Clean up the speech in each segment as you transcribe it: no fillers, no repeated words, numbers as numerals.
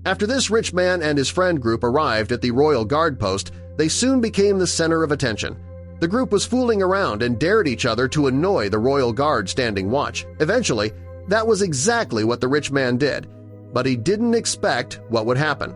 After this rich man and his friend group arrived at the Royal Guard post, they soon became the center of attention. The group was fooling around and dared each other to annoy the Royal Guard standing watch. Eventually, that was exactly what the rich man did, but he didn't expect what would happen.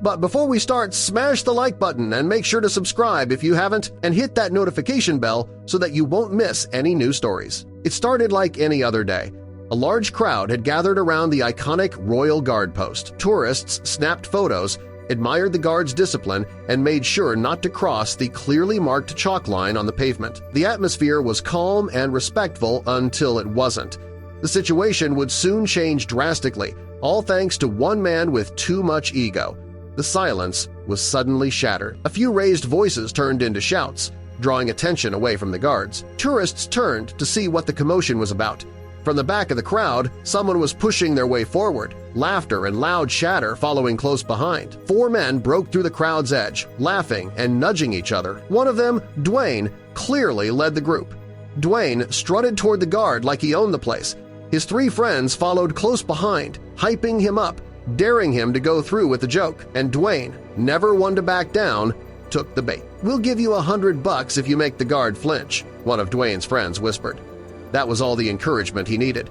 But before we start, smash the like button and make sure to subscribe if you haven't, and hit that notification bell so that you won't miss any new stories. It started like any other day. A large crowd had gathered around the iconic Royal Guard post. Tourists snapped photos, admired the guard's discipline, and made sure not to cross the clearly marked chalk line on the pavement. The atmosphere was calm and respectful until it wasn't. The situation would soon change drastically, all thanks to one man with too much ego. The silence was suddenly shattered. A few raised voices turned into shouts, drawing attention away from the guards. Tourists turned to see what the commotion was about. From the back of the crowd, someone was pushing their way forward, laughter and loud chatter following close behind. 4 men broke through the crowd's edge, laughing and nudging each other. One of them, Dwayne, clearly led the group. Dwayne strutted toward the guard like he owned the place. His 3 friends followed close behind, hyping him up, daring him to go through with the joke, and Dwayne, never one to back down, took the bait. "We'll give you $100 if you make the guard flinch," one of Dwayne's friends whispered. That was all the encouragement he needed.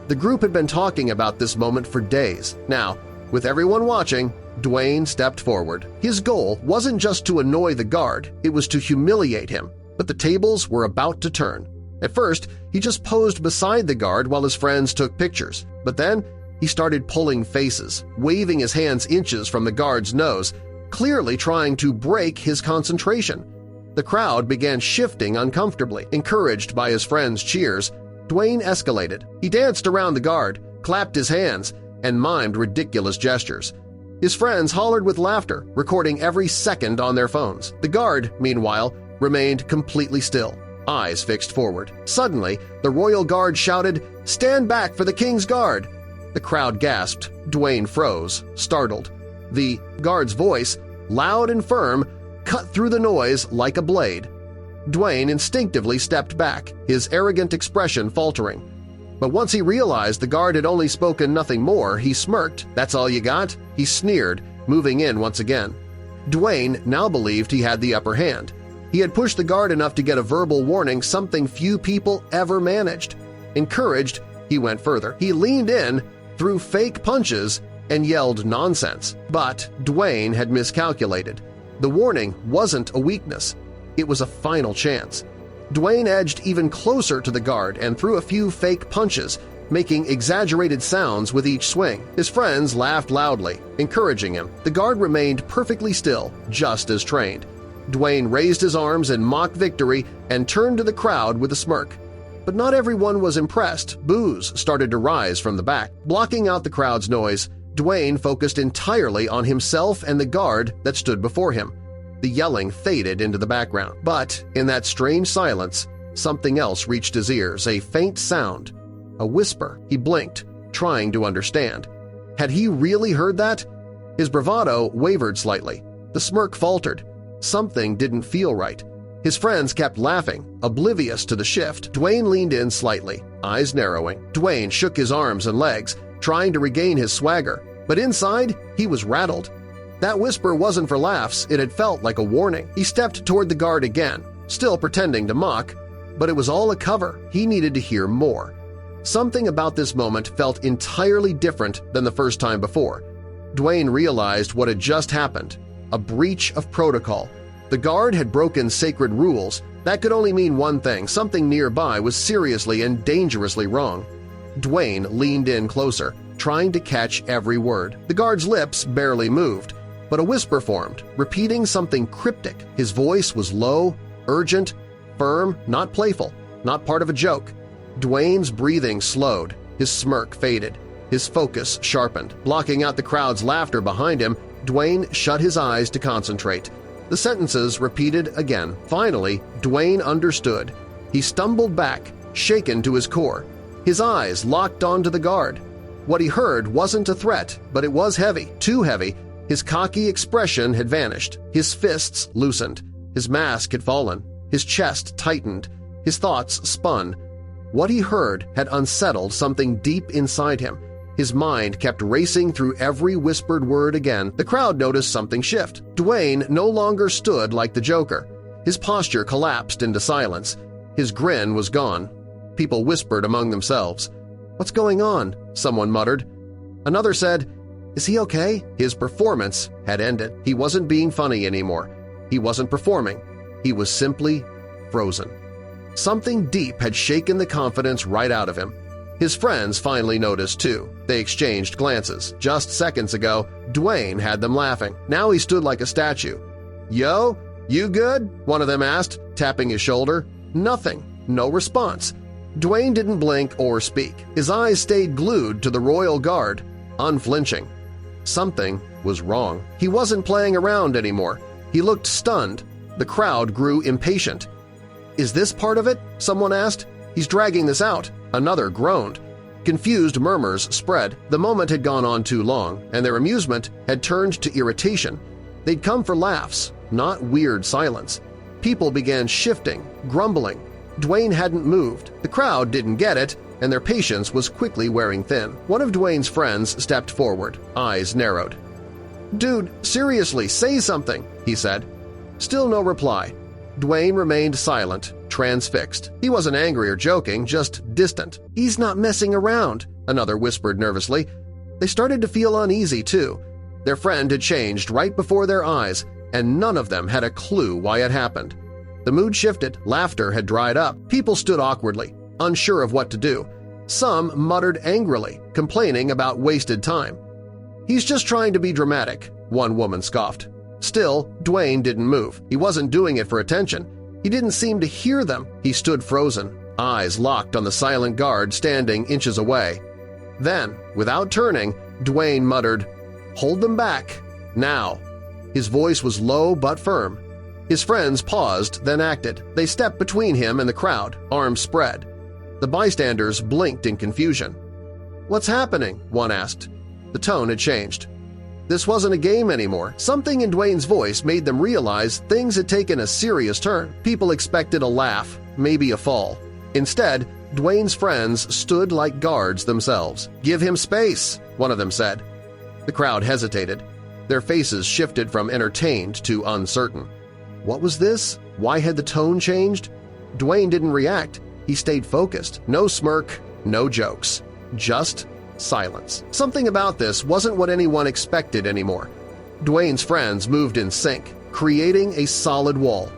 The group had been talking about this moment for days. Now, with everyone watching, Dwayne stepped forward. His goal wasn't just to annoy the guard, it was to humiliate him. But the tables were about to turn. At first, he just posed beside the guard while his friends took pictures. But then, he started pulling faces, waving his hands inches from the guard's nose, clearly trying to break his concentration. The crowd began shifting uncomfortably. Encouraged by his friends' cheers, Dwayne escalated. He danced around the guard, clapped his hands, and mimed ridiculous gestures. His friends hollered with laughter, recording every second on their phones. The guard, meanwhile, remained completely still, eyes fixed forward. Suddenly, the Royal Guard shouted, "Stand back for the King's Guard!" The crowd gasped. Dwayne froze, startled. The guard's voice, loud and firm, cut through the noise like a blade. Dwayne instinctively stepped back, his arrogant expression faltering. But once he realized the guard had only spoken nothing more, he smirked. "That's all you got?" He sneered, moving in once again. Dwayne now believed he had the upper hand. He had pushed the guard enough to get a verbal warning, something few people ever managed. Encouraged, he went further. He leaned in, threw fake punches, and yelled nonsense. But Dwayne had miscalculated. The warning wasn't a weakness. It was a final chance. Dwayne edged even closer to the guard and threw a few fake punches, making exaggerated sounds with each swing. His friends laughed loudly, encouraging him. The guard remained perfectly still, just as trained. Dwayne raised his arms in mock victory and turned to the crowd with a smirk. But not everyone was impressed. Boos started to rise from the back. Blocking out the crowd's noise, Dwayne focused entirely on himself and the guard that stood before him. The yelling faded into the background. But in that strange silence, something else reached his ears, a faint sound, a whisper. He blinked, trying to understand. Had he really heard that? His bravado wavered slightly. The smirk faltered. Something didn't feel right. His friends kept laughing, oblivious to the shift. Dwayne leaned in slightly, eyes narrowing. Dwayne shook his arms and legs, trying to regain his swagger, but inside he was rattled. That whisper wasn't for laughs, it had felt like a warning. He stepped toward the guard again, still pretending to mock, but it was all a cover. He needed to hear more. Something about this moment felt entirely different than the first time before. Dwayne realized what had just happened, a breach of protocol. The guard had broken sacred rules. That could only mean one thing: something nearby was seriously and dangerously wrong. Dwayne leaned in closer, trying to catch every word. The guard's lips barely moved, but a whisper formed, repeating something cryptic. His voice was low, urgent, firm, not playful, not part of a joke. Dwayne's breathing slowed, his smirk faded, his focus sharpened. Blocking out the crowd's laughter behind him, Dwayne shut his eyes to concentrate. The sentences repeated again. Finally, Dwayne understood. He stumbled back, shaken to his core. His eyes locked onto the guard. What he heard wasn't a threat, but it was heavy, too heavy. His cocky expression had vanished. His fists loosened. His mask had fallen. His chest tightened. His thoughts spun. What he heard had unsettled something deep inside him. His mind kept racing through every whispered word again. The crowd noticed something shift. Dwayne no longer stood like the Joker. His posture collapsed into silence. His grin was gone. People whispered among themselves. "What's going on?" someone muttered. Another said, "Is he okay?" His performance had ended. He wasn't being funny anymore. He wasn't performing. He was simply frozen. Something deep had shaken the confidence right out of him. His friends finally noticed too. They exchanged glances. Just seconds ago, Dwayne had them laughing. Now he stood like a statue. "Yo, you good?" one of them asked, tapping his shoulder. Nothing. No response. Dwayne didn't blink or speak. His eyes stayed glued to the royal guard, unflinching. Something was wrong. He wasn't playing around anymore. He looked stunned. The crowd grew impatient. "Is this part of it?" someone asked. "He's dragging this out." Another groaned. Confused murmurs spread. The moment had gone on too long, and their amusement had turned to irritation. They'd come for laughs, not weird silence. People began shifting, grumbling. Dwayne hadn't moved. The crowd didn't get it, and their patience was quickly wearing thin. One of Dwayne's friends stepped forward, eyes narrowed. "Dude, seriously, say something," he said. Still no reply. Dwayne remained silent, transfixed. He wasn't angry or joking, just distant. "He's not messing around," another whispered nervously. They started to feel uneasy, too. Their friend had changed right before their eyes, and none of them had a clue why it happened. The mood shifted, laughter had dried up. People stood awkwardly, unsure of what to do. Some muttered angrily, complaining about wasted time. "He's just trying to be dramatic," one woman scoffed. Still, Dwayne didn't move. He wasn't doing it for attention. He didn't seem to hear them. He stood frozen, eyes locked on the silent guard standing inches away. Then, without turning, Dwayne muttered, "Hold them back, now." His voice was low but firm. His friends paused, then acted. They stepped between him and the crowd, arms spread. The bystanders blinked in confusion. "What's happening?" one asked. The tone had changed. This wasn't a game anymore. Something in Dwayne's voice made them realize things had taken a serious turn. People expected a laugh, maybe a fall. Instead, Dwayne's friends stood like guards themselves. "Give him space," one of them said. The crowd hesitated. Their faces shifted from entertained to uncertain. What was this? Why had the tone changed? Dwayne didn't react. He stayed focused. No smirk, no jokes. Just silence. Something about this wasn't what anyone expected anymore. Dwayne's friends moved in sync, creating a solid wall.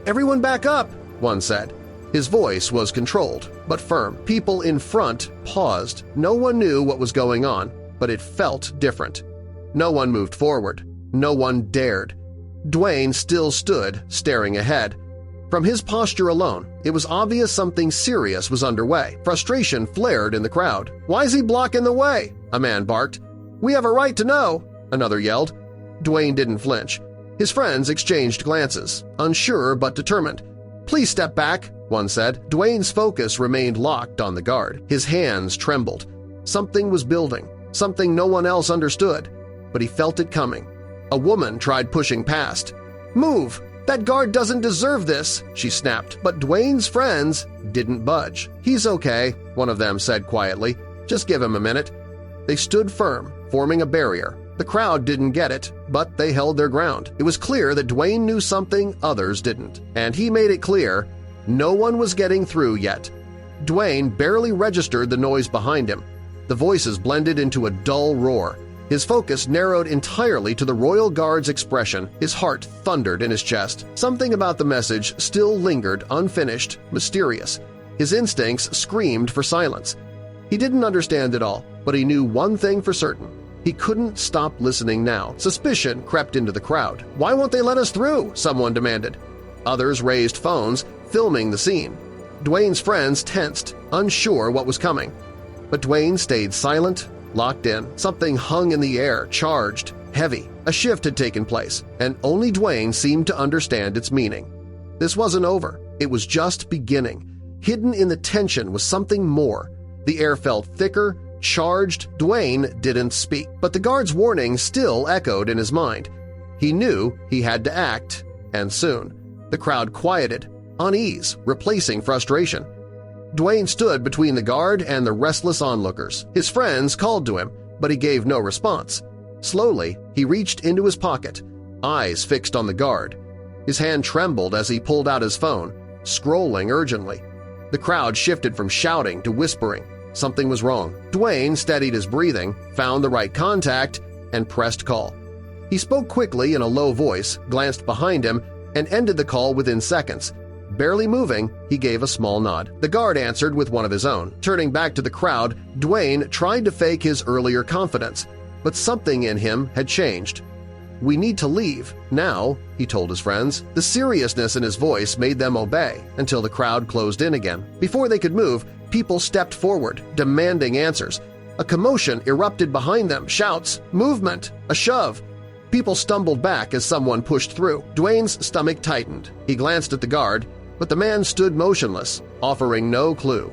"Everyone back up," one said. His voice was controlled, but firm. People in front paused. No one knew what was going on, but it felt different. No one moved forward. No one dared. Dwayne still stood, staring ahead. From his posture alone, it was obvious something serious was underway. Frustration flared in the crowd. "Why is he blocking the way?" a man barked. "We have a right to know," another yelled. Dwayne didn't flinch. His friends exchanged glances, unsure but determined. "Please step back," one said. Dwayne's focus remained locked on the guard. His hands trembled. Something was building, something no one else understood, but he felt it coming. A woman tried pushing past. "Move! That guard doesn't deserve this," she snapped, but Dwayne's friends didn't budge. "He's okay," one of them said quietly. "Just give him a minute." They stood firm, forming a barrier. The crowd didn't get it, but they held their ground. It was clear that Dwayne knew something others didn't, and he made it clear no one was getting through yet. Dwayne barely registered the noise behind him. The voices blended into a dull roar. His focus narrowed entirely to the Royal Guard's expression. His heart thundered in his chest. Something about the message still lingered unfinished, mysterious. His instincts screamed for silence. He didn't understand it all, but he knew one thing for certain. He couldn't stop listening now. Suspicion crept into the crowd. "Why won't they let us through?" someone demanded. Others raised phones, filming the scene. Dwayne's friends tensed, unsure what was coming. But Dwayne stayed silent, locked in. Something hung in the air, charged, heavy. A shift had taken place, and only Dwayne seemed to understand its meaning. This wasn't over. It was just beginning. Hidden in the tension was something more. The air felt thicker, charged. Dwayne didn't speak, but the guard's warning still echoed in his mind. He knew he had to act, and soon. The crowd quieted, unease replacing frustration. Dwayne stood between the guard and the restless onlookers. His friends called to him, but he gave no response. Slowly, he reached into his pocket, eyes fixed on the guard. His hand trembled as he pulled out his phone, scrolling urgently. The crowd shifted from shouting to whispering. Something was wrong. Dwayne steadied his breathing, found the right contact, and pressed call. He spoke quickly in a low voice, glanced behind him, and ended the call within seconds. Barely moving, he gave a small nod. The guard answered with one of his own. Turning back to the crowd, Dwayne tried to fake his earlier confidence, but something in him had changed. "We need to leave, now," he told his friends. The seriousness in his voice made them obey until the crowd closed in again. Before they could move, people stepped forward, demanding answers. A commotion erupted behind them, shouts, movement, a shove. People stumbled back as someone pushed through. Dwayne's stomach tightened. He glanced at the guard, but the man stood motionless, offering no clue.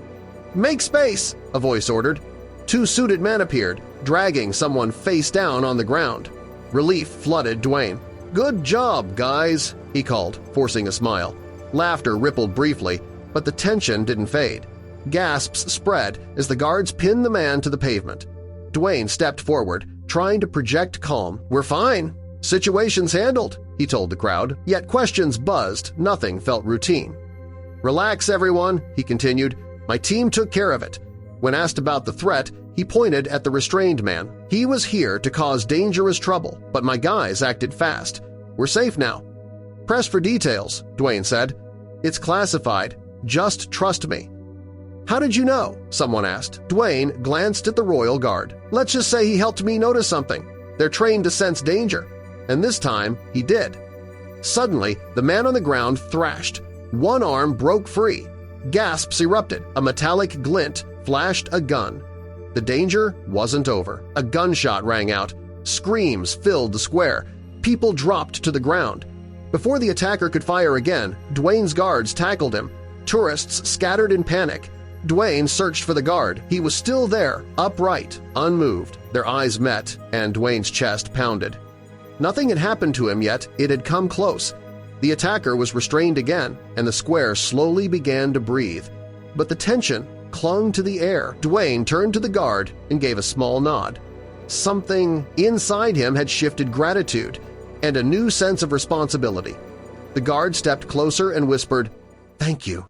"Make space!" a voice ordered. Two suited men appeared, dragging someone face down on the ground. Relief flooded Dwayne. "Good job, guys," he called, forcing a smile. Laughter rippled briefly, but the tension didn't fade. Gasps spread as the guards pinned the man to the pavement. Dwayne stepped forward, trying to project calm. "We're fine. Situation's handled," he told the crowd. Yet questions buzzed, nothing felt routine. "Relax, everyone," he continued. "My team took care of it." When asked about the threat, he pointed at the restrained man. "He was here to cause dangerous trouble, but my guys acted fast. We're safe now." "Press for details," Dwayne said. "It's classified. Just trust me." "How did you know?" someone asked. Dwayne glanced at the Royal Guard. "Let's just say he helped me notice something. They're trained to sense danger." And this time, he did. Suddenly, the man on the ground thrashed. One arm broke free. Gasps erupted. A metallic glint flashed a gun. The danger wasn't over. A gunshot rang out. Screams filled the square. People dropped to the ground. Before the attacker could fire again, Dwayne's guards tackled him. Tourists scattered in panic. Dwayne searched for the guard. He was still there, upright, unmoved. Their eyes met, and Dwayne's chest pounded. Nothing had happened to him yet. It had come close. The attacker was restrained again, and the square slowly began to breathe. But the tension clung to the air. Dwayne turned to the guard and gave a small nod. Something inside him had shifted gratitude and a new sense of responsibility. The guard stepped closer and whispered, "Thank you."